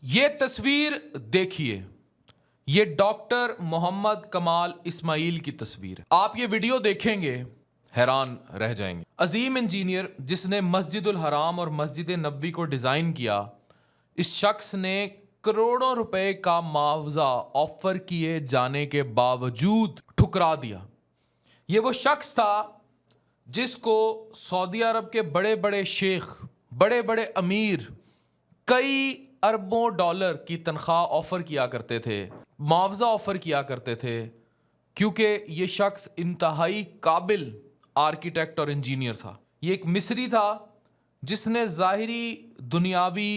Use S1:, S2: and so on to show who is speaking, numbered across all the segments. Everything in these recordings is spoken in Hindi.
S1: ये तस्वीर देखिए, ये डॉक्टर मोहम्मद कमाल इस्माइल की तस्वीर है। आप ये वीडियो देखेंगे हैरान रह जाएंगे। अजीम इंजीनियर जिसने मस्जिदुल हराम और मस्जिद नबवी को डिज़ाइन किया, इस शख्स ने करोड़ों रुपए का मुआवजा ऑफर किए जाने के बावजूद ठुकरा दिया। ये वो शख्स था जिसको सऊदी अरब के बड़े बड़े शेख, बड़े बड़े अमीर कई अरबों डॉलर की तनख्वाह ऑफर किया करते थे, मुआवजा ऑफर किया करते थे, क्योंकि ये शख्स इंतहाई काबिल आर्किटेक्ट और इंजीनियर था। ये एक मिस्री था जिसने ज़ाहिरी दुनियावी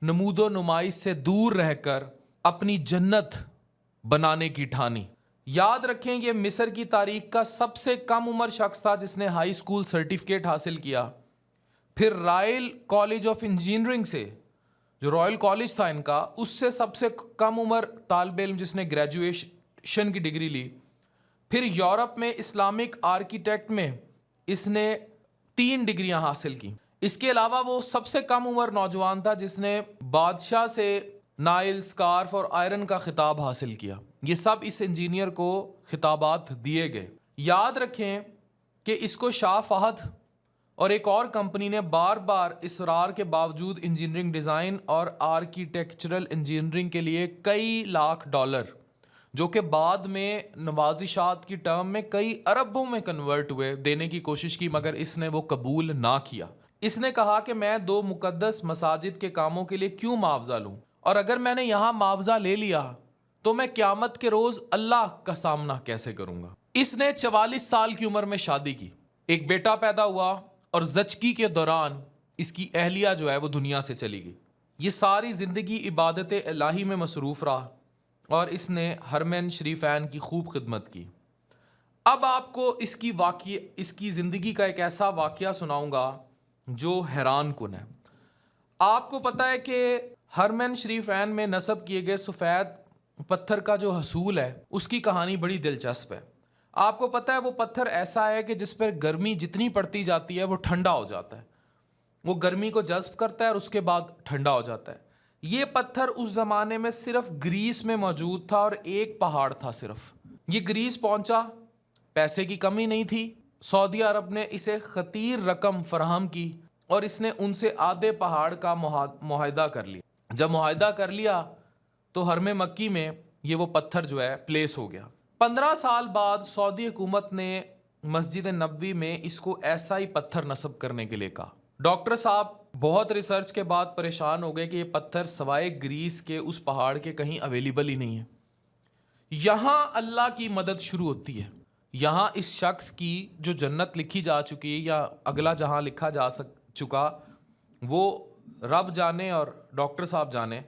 S1: नमूदो नुमाइश से दूर रहकर अपनी जन्नत बनाने की ठानी। याद रखें, ये मिस्र की तारीख का सबसे कम उम्र शख्स था जिसने हाई स्कूल सर्टिफिकेट हासिल किया। फिर रॉयल कॉलेज ऑफ इंजीनियरिंग से, जो रॉयल कॉलेज था इनका, उससे सबसे कम उम्र तालिब इल्म जिसने ग्रेजुएशन की डिग्री ली। फिर यूरोप में इस्लामिक आर्किटेक्ट में इसने 3 डिग्रियां हासिल की। इसके अलावा वो सबसे कम उम्र नौजवान था जिसने बादशाह से नाइल, स्कार्फ और आयरन का खिताब हासिल किया। ये सब इस इंजीनियर को खिताबात दिए गए। याद रखें कि इसको शाह फहद और एक और कंपनी ने बार बार इसरार के बावजूद इंजीनियरिंग डिज़ाइन और आर्किटेक्चरल इंजीनियरिंग के लिए कई लाख डॉलर, जो कि बाद में नवाजिशात की टर्म में कई अरबों में कन्वर्ट हुए, देने की कोशिश की, मगर इसने वो कबूल ना किया। इसने कहा कि मैं 2 मुकद्दस मसाजिद के कामों के लिए क्यों मुआवजा लूँ, और अगर मैंने यहाँ मुआवजा ले लिया तो मैं क़यामत के रोज़ अल्लाह का सामना कैसे करूँगा। इसने 44 साल की उम्र में शादी की, एक बेटा पैदा हुआ और ज़चकी के दौरान इसकी अहलिया जो है वो दुनिया से चली गई। ये सारी ज़िंदगी इबादत इलाही में मसरूफ़ रहा और इसने हरमैन शरीफैन की खूब खिदमत की। अब आपको इसकी ज़िंदगी का एक ऐसा वाक़या सुनाऊंगा जो हैरान कुन है। आपको पता है कि हरमैन शरीफैन में नस्ब किए गए सफ़ेद पत्थर का जो हसूल है, उसकी कहानी बड़ी दिलचस्प है। आपको पता है वो पत्थर ऐसा है कि जिस पर गर्मी जितनी पड़ती जाती है वो ठंडा हो जाता है। वो गर्मी को जज्ब करता है और उसके बाद ठंडा हो जाता है। ये पत्थर उस ज़माने में सिर्फ ग्रीस में मौजूद था और एक पहाड़ था सिर्फ। ये ग्रीस पहुंचा, पैसे की कमी नहीं थी, सऊदी अरब ने इसे खतीर रकम फराहम की और इसने उनसे आधे पहाड़ का मुआहदा कर लिया। जब मुआहदा कर लिया तो हरम मक्की में ये वो पत्थर जो है प्लेस हो गया। 15 साल बाद सऊदी हुकूमत ने मस्जिद नबवी में इसको ऐसा ही पत्थर नस्ब करने के लिए कहा। डॉक्टर साहब बहुत रिसर्च के बाद परेशान हो गए कि ये पत्थर सवाए ग्रीस के उस पहाड़ के कहीं अवेलेबल ही नहीं है। यहाँ अल्लाह की मदद शुरू होती है। यहाँ इस शख्स की जो जन्नत लिखी जा चुकी है या अगला जहाँ लिखा जा चुका, वो रब जाने और डॉक्टर साहब जाने,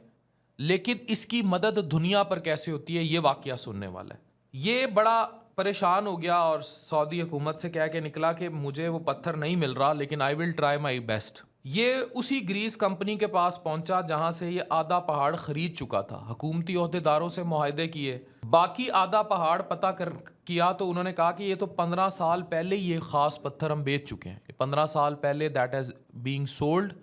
S1: लेकिन इसकी मदद दुनिया पर कैसे होती है ये वाकया सुनने वाला है। ये बड़ा परेशान हो गया और सऊदी हुकूमत से कह के निकला कि मुझे वो पत्थर नहीं मिल रहा, लेकिन I will try my best. ये उसी ग्रीस कंपनी के पास पहुंचा जहां से ये आधा पहाड़ खरीद चुका था। हुकूमती ओहदेदारों से मुआहदे किए, बाकी आधा पहाड़ पता किया तो उन्होंने कहा कि ये तो 15 साल पहले ये ख़ास पत्थर हम बेच चुके हैं। 15 साल पहले दैट इज़ बीइंग सोल्ड,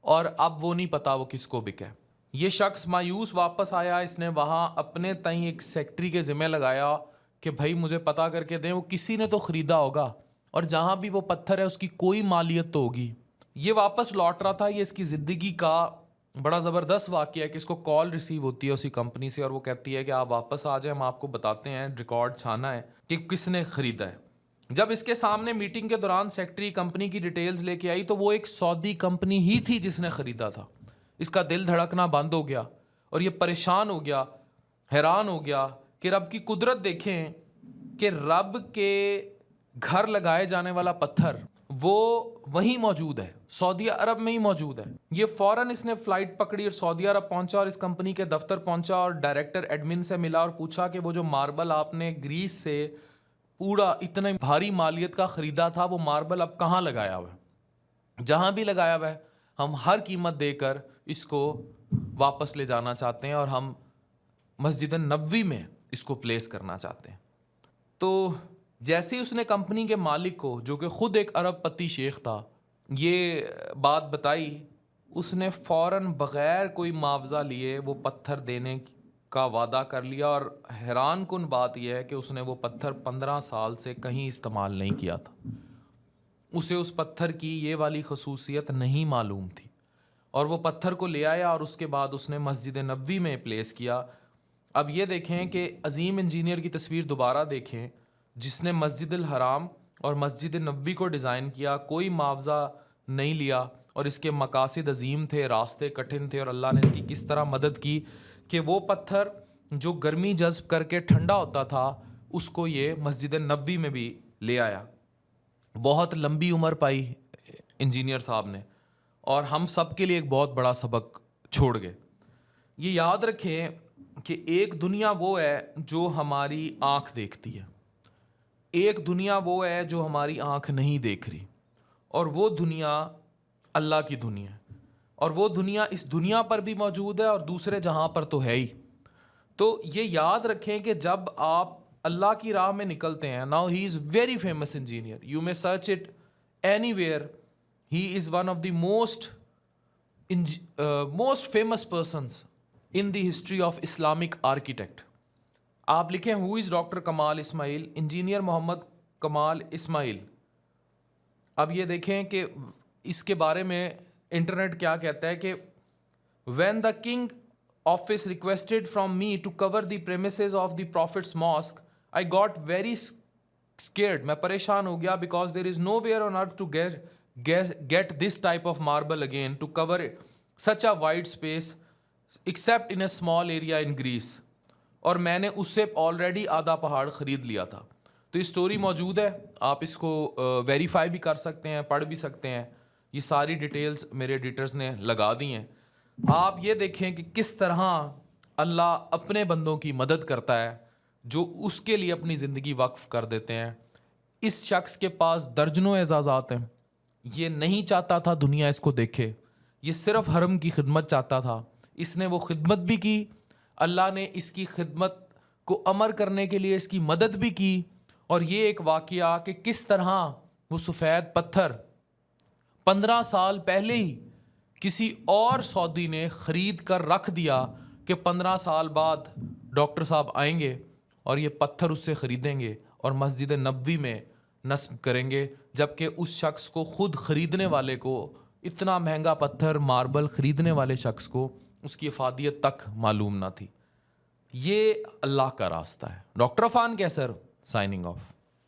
S1: और अब वो नहीं पता वो किसको बिका है। ये शख्स मायूस वापस आया। इसने वहाँ अपने तई एक सेक्रेटरी के ज़िम्मे लगाया कि भाई मुझे पता करके दें, वो किसी ने तो ख़रीदा होगा और जहाँ भी वो पत्थर है उसकी कोई मालियत तो होगी। ये वापस लौट रहा था। ये इसकी ज़िंदगी का बड़ा ज़बरदस्त वाक़या है कि इसको कॉल रिसीव होती है उसी कंपनी से और वो कहती है कि आप वापस आ जाए, हम आपको बताते हैं, रिकॉर्ड छाना है कि किसने ख़रीदा है। जब इसके सामने मीटिंग के दौरान सेक्रेटरी कंपनी की डिटेल्स लेके आई तो वो एक सऊदी कंपनी ही थी जिसने ख़रीदा था। इसका दिल धड़कना बंद हो गया और ये परेशान हो गया, हैरान हो गया कि रब की कुदरत देखें कि रब के घर लगाए जाने वाला पत्थर वो वहीं मौजूद है, सऊदी अरब में ही मौजूद है। ये फ़ौरन इसने फ़्लाइट पकड़ी और सऊदी अरब पहुंचा और इस कंपनी के दफ्तर पहुंचा और डायरेक्टर एडमिन से मिला और पूछा कि वो जो मार्बल आपने ग्रीस से पूरा इतने भारी मालियत का ख़रीदा था, वो मार्बल अब कहाँ लगाया हुआ है? जहाँ भी लगाया हुआ है हम हर कीमत देकर इसको वापस ले जाना चाहते हैं और हम मस्जिद नबवी में इसको प्लेस करना चाहते हैं। तो जैसे ही उसने कंपनी के मालिक को, जो कि ख़ुद एक अरबपति शेख था, ये बात बताई उसने फ़ौरन बग़ैर कोई मुआवजा लिए वो पत्थर देने का वादा कर लिया। और हैरान कुन बात यह है कि उसने वो पत्थर 15 साल से कहीं इस्तेमाल नहीं किया था। उसे उस पत्थर की ये वाली खसूसियत नहीं मालूम थी और वो पत्थर को ले आया और उसके बाद उसने मस्जिद नबवी में प्लेस किया। अब ये देखें कि अजीम इंजीनियर की तस्वीर दोबारा देखें, जिसने मस्जिद अल हराम और मस्जिद नबवी को डिज़ाइन किया, कोई मुआवजा नहीं लिया और इसके मकासद अजीम थे, रास्ते कठिन थे और अल्लाह ने इसकी किस तरह मदद की कि वो पत्थर जो गर्मी जज्ब करके ठंडा होता था उसको ये मस्जिद नबवी में भी ले आया। बहुत लंबी उम्र पाई इंजीनियर साहब ने और हम सब के लिए एक बहुत बड़ा सबक छोड़ गए। ये याद रखें कि एक दुनिया वो है जो हमारी आँख देखती है, एक दुनिया वो है जो हमारी आँख नहीं देख रही, और वो दुनिया अल्लाह की दुनिया है। और वो दुनिया इस दुनिया पर भी मौजूद है और दूसरे जहाँ पर तो है ही। तो ये याद रखें कि जब आप अल्लाह की राह में निकलते हैं, now he is very famous engineer, you may search it anywhere, he is one of the most famous persons in the history of Islamic architect. आप लिखें हु इज़ डॉक्टर कमाल इस्माइल, इंजीनियर मोहम्मद कमाल इस्माइल। अब ये देखें कि इसके बारे में इंटरनेट क्या कहता है कि when the king office requested from me to cover the premises of the prophet's mosque, I got very scared, मैं परेशान हो गया, because there is nowhere on earth to get this type of marble again to cover such a wide space except in a small area in Greece. और मैंने उससे ऑलरेडी आधा पहाड़ ख़रीद लिया था। तो ये स्टोरी मौजूद है, आप इसको वेरीफाई भी कर सकते हैं, पढ़ भी सकते हैं। ये सारी डिटेल्स मेरे एडिटर्स ने लगा दी हैं। आप ये देखें कि किस तरह अल्लाह अपने बंदों की मदद करता है जो उसके लिए अपनी ज़िंदगी वक्फ कर देते हैं। इस शख्स के पास दर्जनों एजाज़ात हैं, ये नहीं चाहता था दुनिया इसको देखे, ये सिर्फ हरम की खिदमत चाहता था, इसने वो खिदमत भी की, अल्लाह ने इसकी खिदमत को अमर करने के लिए इसकी मदद भी की। और ये एक वाक़या कि किस तरह वो सफ़ेद पत्थर 15 साल पहले ही किसी और सऊदी ने ख़रीद कर रख दिया कि 15 साल बाद डॉक्टर साहब आएंगे और ये पत्थर उससे ख़रीदेंगे और मस्जिद नबवी में नस्ब करेंगे, जबकि उस शख्स को ख़ुद ख़रीदने वाले को, इतना महंगा पत्थर मार्बल ख़रीदने वाले शख्स को उसकी अफादियत तक मालूम ना थी। ये अल्लाह का रास्ता है। डॉक्टर अफान कैसर साइनिंग ऑफ।